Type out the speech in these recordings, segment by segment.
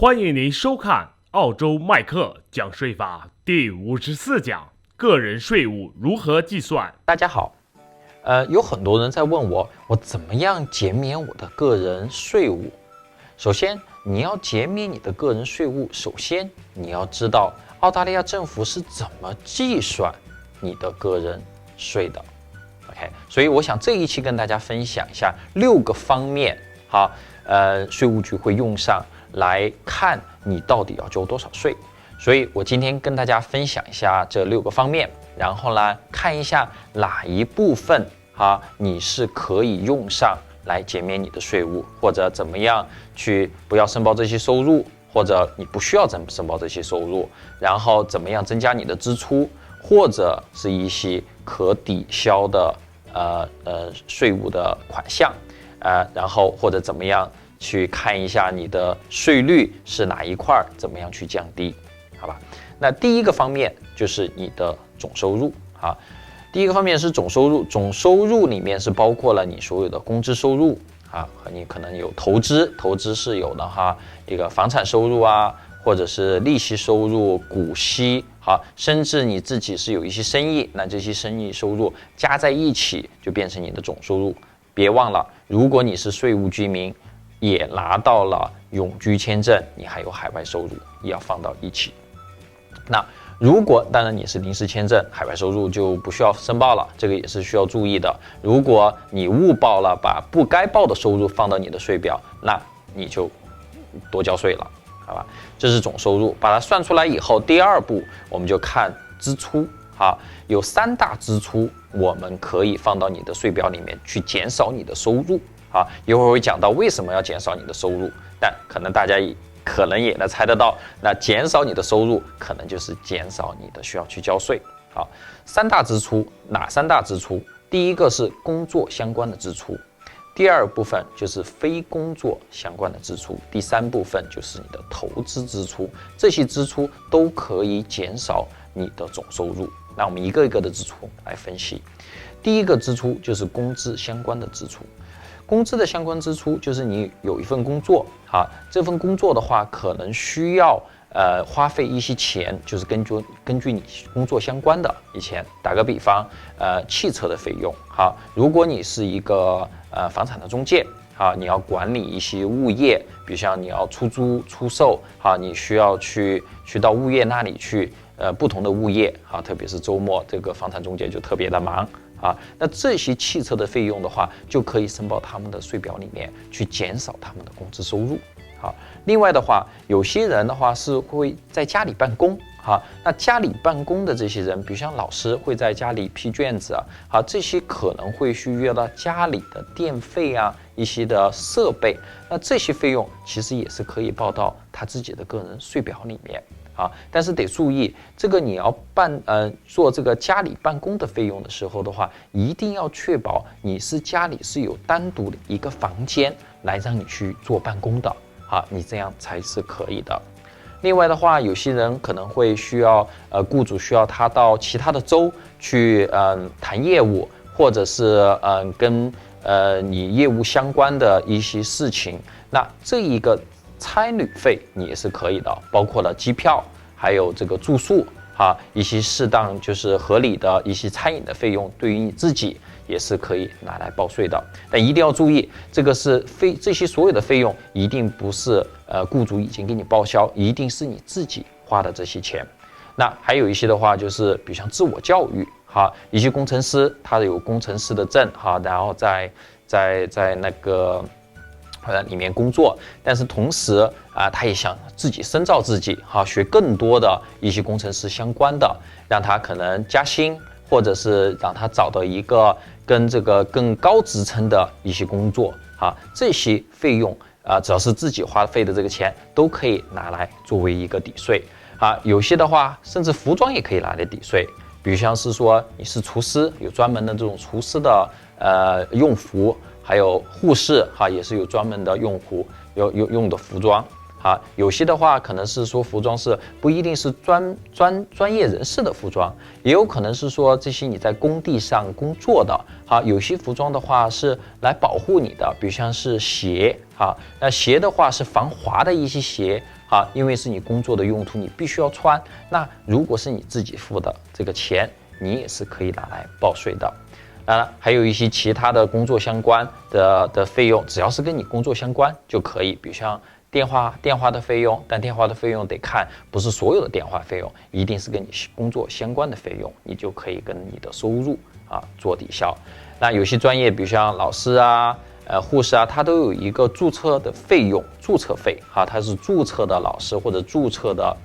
欢迎您收看澳洲麦克讲税法第54讲：个人税务如何计算。大家好，有很多人在问我怎么样减免我的个人税务。首先，你要减免你的个人税务，首先你要知道澳大利亚政府是怎么计算你的个人税的。OK， 所以我想这一期跟大家分享一下6个方面，税务局会用上来看你到底要交多少税。所以我今天跟大家分享一下这6个方面，然后呢，看一下哪一部分你是可以用上来减免你的税务，或者怎么样去不要申报这些收入，或者你不需要申报这些收入，然后怎么样增加你的支出，或者是一些可抵消的税务的款项，然后或者怎么样去看一下你的税率是哪一块，怎么样去降低，好吧？那第一个方面就是你的总收入第一个方面是总收入，总收入里面是包括了你所有的工资收入和你可能有投资是有的一个房产收入或者是利息收入、股息甚至你自己是有一些生意，那这些生意收入加在一起就变成你的总收入。别忘了，如果你是税务居民，也拿到了永居签证，你还有海外收入，也要放到一起。那如果当然你是临时签证，海外收入就不需要申报了，这个也是需要注意的。如果你误报了，把不该报的收入放到你的税表，那你就多交税了，好吧？这是总收入，把它算出来以后，第二步我们就看支出有3大支出我们可以放到你的税表里面去减少你的收入一会儿会讲到为什么要减少你的收入，但可能大家可能也能猜得到，那减少你的收入可能就是减少你的需要去交税。3大支出，哪3大支出？第一个是工作相关的支出，第二部分就是非工作相关的支出，第3部分就是你的投资支出。这些支出都可以减少你的总收入。那我们一个一个的支出来分析。第一个支出就是工资相关的支出。工资的相关支出就是你有一份工作这份工作的话可能需要花费一些钱，就是根据你工作相关的一些钱。打个比方，汽车的费用如果你是一个房产的中介你要管理一些物业，比如像你要出租出售你需要去到物业那里去不同的物业特别是周末，这个房产中介就特别的忙那这些汽车的费用的话，就可以申报他们的税表里面，去减少他们的工资收入。另外的话，有些人的话是会在家里办公那家里办公的这些人，比如像老师会在家里批卷子这些可能会需要到家里的电费一些的设备，那这些费用其实也是可以报到他自己的个人税表里面但是得注意，这个你要做这个家里办公的费用的时候的话，一定要确保你是家里是有单独的一个房间来让你去做办公的你这样才是可以的。另外的话，有些人可能会需要雇主需要他到其他的州去谈业务，或者是跟你业务相关的一些事情，那这一个差旅费你也是可以的，包括了机票，还有这个住宿一些适当就是合理的一些餐饮的费用，对于你自己也是可以拿来报税的。但一定要注意，这些所有的费用一定不是雇主已经给你报销，一定是你自己花的这些钱。那还有一些的话，就是比如像自我教育一些工程师他有工程师的证然后在那个里面工作，但是同时他也想自己深造自己学更多的一些工程师相关的，让他可能加薪，或者是让他找到一个跟这个更高职称的一些工作这些费用只要是自己花费的这个钱都可以拿来作为一个抵税有些的话甚至服装也可以拿来抵税，比如像是说你是厨师，有专门的这种厨师的用服，还有护士也是有专门的用的服装好，有些的话可能是说服装是不一定是专业人士的服装，也有可能是说这些你在工地上工作的。好，有些服装的话是来保护你的，比如像是鞋。好，那鞋的话是防滑的一些鞋。好，因为是你工作的用途，你必须要穿。那如果是你自己付的这个钱，你也是可以拿来报税的。还有一些其他的工作相关的费用，只要是跟你工作相关就可以，比如像电话的费用，但电话的费用得看，不是所有的电话费用，一定是跟你工作相关的费用，你就可以跟你的收入做抵消。那有些专业，比如像老师啊、护士啊，它都有一个注册的费用，注册费它是注册的老师或者注册的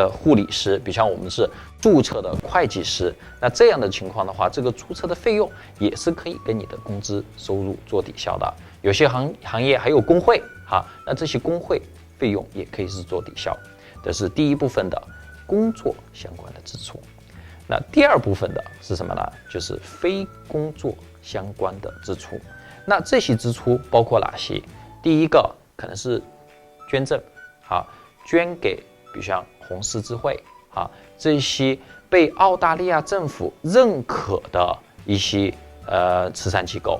护理师，比如像我们是注册的会计师，那这样的情况的话，这个注册的费用也是可以跟你的工资收入做抵消的。有些行业还有工会那这些工会费用也可以是做抵消。这是第一部分的工作相关的支出。那第二部分的是什么呢？就是非工作相关的支出。那这些支出包括哪些？第一个可能是捐赠捐给比如像红十字会这些被澳大利亚政府认可的一些慈善机构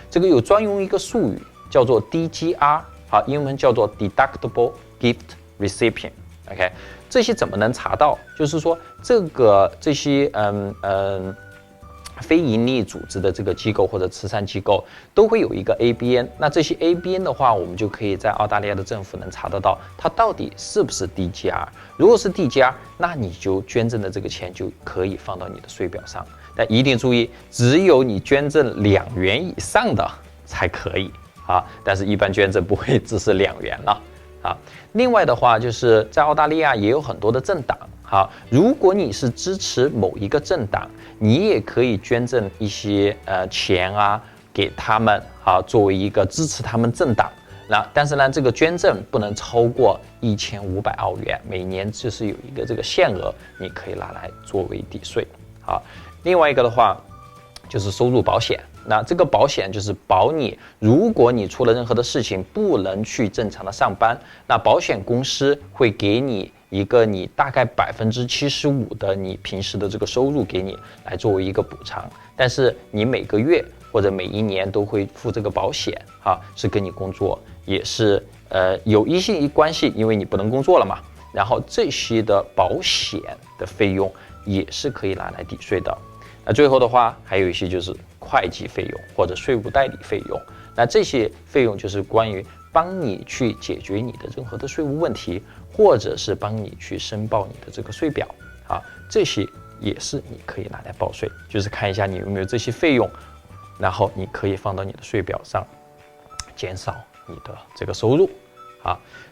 这个有专用一个术语叫做 DGR 英文叫做 Deductible Gift Recipient。OK， 这些怎么能查到？就是说这些非营利组织的这个机构或者慈善机构都会有一个 ABN， 那这些 ABN 的话，我们就可以在澳大利亚的政府能查得到，它到底是不是 DGR。如果是 DGR， 那你就捐赠的这个钱就可以放到你的税表上。但一定注意，只有你捐赠2元以上的才可以但是一般捐赠不会只是2元了另外的话，就是在澳大利亚也有很多的政党如果你是支持某一个政党，你也可以捐赠一些钱给他们作为一个支持他们政党。但是呢，这个捐赠不能超过1500澳元，每年就是有一个这个限额，你可以拿来作为抵税另外一个的话就是收入保险。那这个保险就是保你，如果你出了任何的事情不能去正常的上班，那保险公司会给你一个你大概75%的你平时的这个收入给你来作为一个补偿，但是你每个月或者每一年都会付这个保险是跟你工作也是有一些关系，因为你不能工作了嘛。然后这些的保险的费用也是可以拿来抵税的。那最后的话还有一些就是会计费用或者税务代理费用，那这些费用就是关于帮你去解决你的任何的税务问题，或者是帮你去申报你的这个税表这些也是你可以拿来报税，就是看一下你有没有这些费用，然后你可以放到你的税表上，减少你的这个收入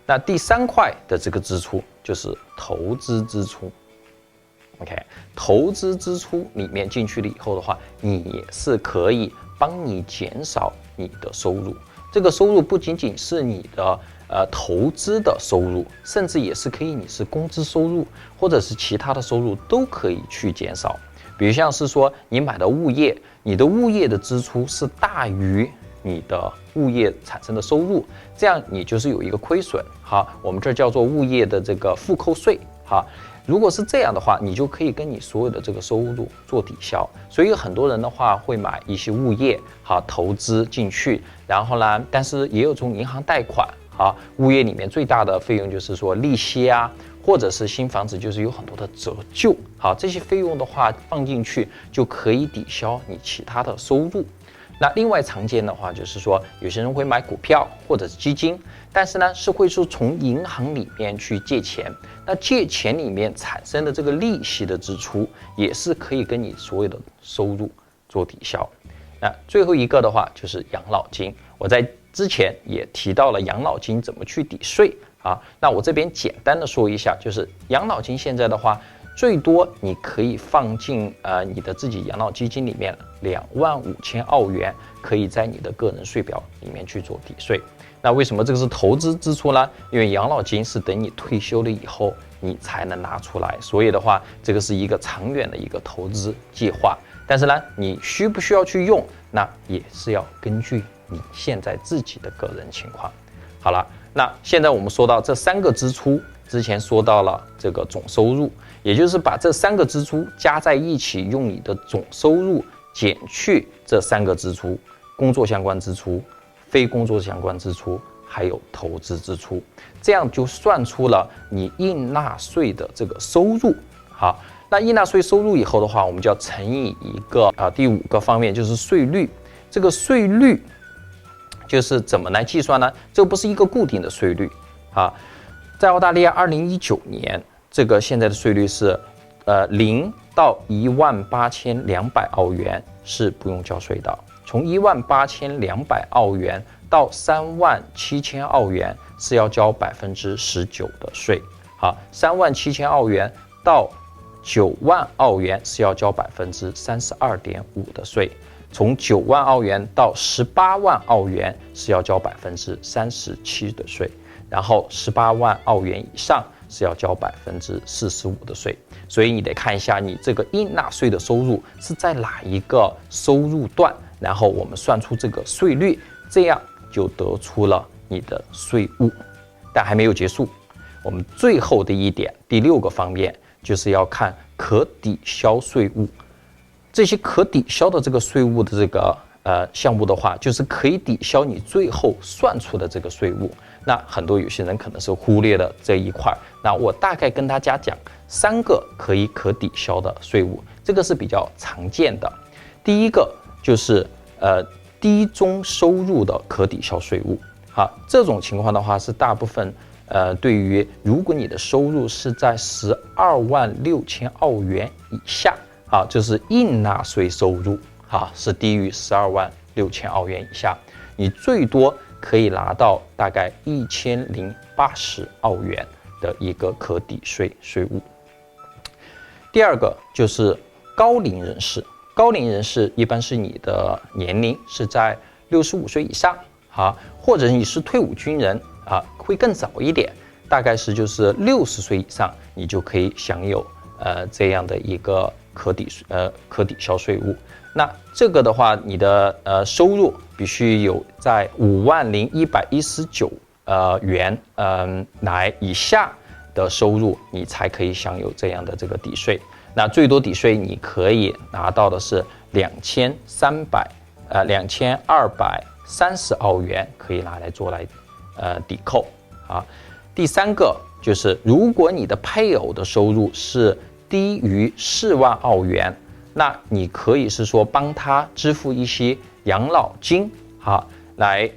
那第3块的这个支出就是投资支出。OK， 投资支出里面进去了以后的话，你也是可以帮你减少你的收入。这个收入不仅仅是你的投资的收入，甚至也是可以你是工资收入或者是其他的收入都可以去减少。比如像是说你买的物业，你的物业的支出是大于你的物业产生的收入，这样你就是有一个亏损我们这叫做物业的这个复扣税如果是这样的话，你就可以跟你所有的这个收入做抵消。所以很多人的话会买一些物业投资进去，然后呢，但是也有从银行贷款物业里面最大的费用就是说利息或者是新房子就是有很多的折旧这些费用的话放进去就可以抵消你其他的收入。那另外常见的话就是说，有些人会买股票或者是基金，但是呢是会说从银行里面去借钱，那借钱里面产生的这个利息的支出也是可以跟你所有的收入做抵消。那最后一个的话就是养老金，我在之前也提到了养老金怎么去抵税那我这边简单的说一下，就是养老金现在的话最多你可以放进你的自己养老基金里面25000澳元，可以在你的个人税表里面去做抵税。那为什么这个是投资支出呢？因为养老金是等你退休了以后你才能拿出来，所以的话这个是一个长远的一个投资计划。但是呢，你需不需要去用，那也是要根据你现在自己的个人情况。好了，那现在我们说到这3个支出，之前说到了这个总收入，也就是把这3个支出加在一起，用你的总收入减去这3个支出，工作相关支出、非工作相关支出，还有投资支出，这样就算出了你应纳税的这个收入。好，那应纳税收入以后的话，我们就要乘以一个第5个方面就是税率。这个税率就是怎么来计算呢？这不是一个固定的税率啊。在澳大利亚2019年，这个现在的税率是0到18200澳元是不用交税的，从18200澳元到37000澳元是要交19%的税。好，37000澳元到9万澳元是要交32.5%的税。从9万澳元到18万澳元是要交37%的税，然后18万澳元以上是要交45%的税。所以你得看一下你这个应纳税的收入是在哪一个收入段，然后我们算出这个税率，这样就得出了你的税务。但还没有结束，我们最后的一点，第6个方面就是要看可抵消税务。这些可抵消的这个税务的这个项目的话，就是可以抵消你最后算出的这个税务。那很多有些人可能是忽略了这一块，那我大概跟大家讲3个可抵消的税务，这个是比较常见的。第一个就是低中收入的可抵消税务。好，这种情况的话是大部分对于如果你的收入是在126000澳元以下。好，就是应纳税收入，好，是低于126000澳元以下，你最多可以拿到大概1080澳元的一个可抵税税务。第2个就是高龄人士，高龄人士一般是你的年龄是在65岁以上，好，或者你是退伍军人啊，会更早一点，大概是就是60岁以上，你就可以享有这样的一个可抵消税务。那这个的话，你的收入必须有在50119元来以下的收入，你才可以享有这样的这个抵税。那最多抵税你可以拿到的是2230澳元，可以拿来做来抵扣啊。第3个就是如果你的配偶的收入是低于4万澳元，那你可以是说帮他支付一些养老金，好，来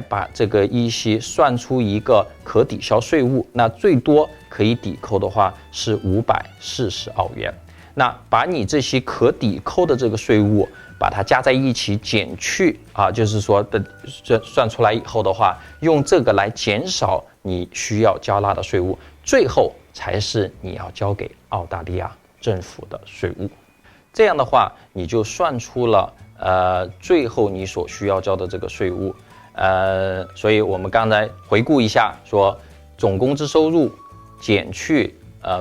把这个一些算出一个可抵消税务，那最多可以抵扣的话是540澳元。那把你这些可抵扣的这个税务把它加在一起减去啊，就是说算出来以后的话，用这个来减少你需要交纳的税务，最后才是你要交给澳大利亚政府的税务。这样的话，你就算出了最后你所需要交的这个税务。所以我们刚才回顾一下，说总工资收入减去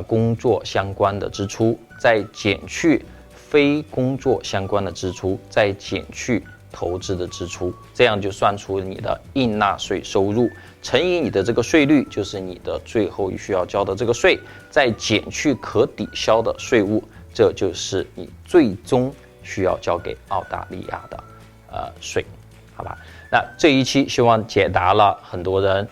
工作相关的支出，再减去非工作相关的支出，再减去投资的支出，这样就算出你的应纳税收入，乘以你的这个税率，就是你的最后需要交的这个税，再减去可抵消的税务，这就是你最终需要交给澳大利亚的税，好吧？那这一期希望解答了很多人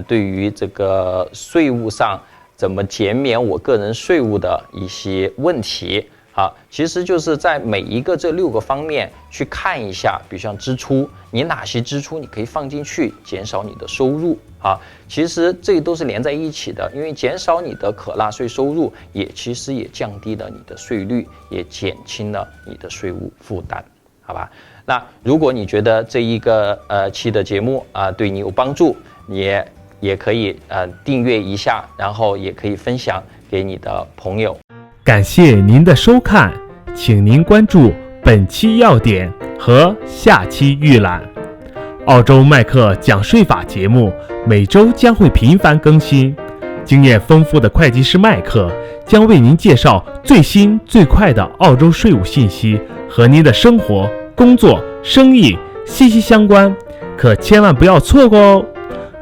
对于这个税务上怎么减免我个人税务的一些问题。好，其实就是在每一个这6个方面去看一下，比如像支出，你哪些支出你可以放进去，减少你的收入啊。其实这都是连在一起的，因为减少你的可纳税收入，其实也降低了你的税率，也减轻了你的税务负担，好吧？那如果你觉得这一个期的节目对你有帮助，你也可以订阅一下，然后也可以分享给你的朋友。感谢您的收看，请您关注本期要点和下期预览。澳洲麦克讲税法节目每周将会频繁更新，经验丰富的会计师麦克将为您介绍最新最快的澳洲税务信息，和您的生活、工作、生意息息相关，可千万不要错过哦！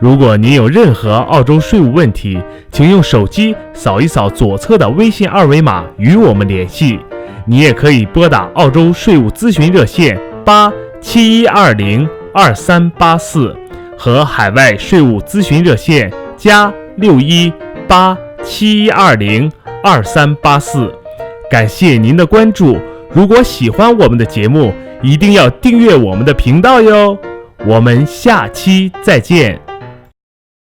如果您有任何澳洲税务问题，请用手机扫一扫左侧的微信二维码与我们联系。你也可以拨打澳洲税务咨询热线871202384和海外税务咨询热线+61871202384。感谢您的关注，如果喜欢我们的节目，一定要订阅我们的频道哟。我们下期再见。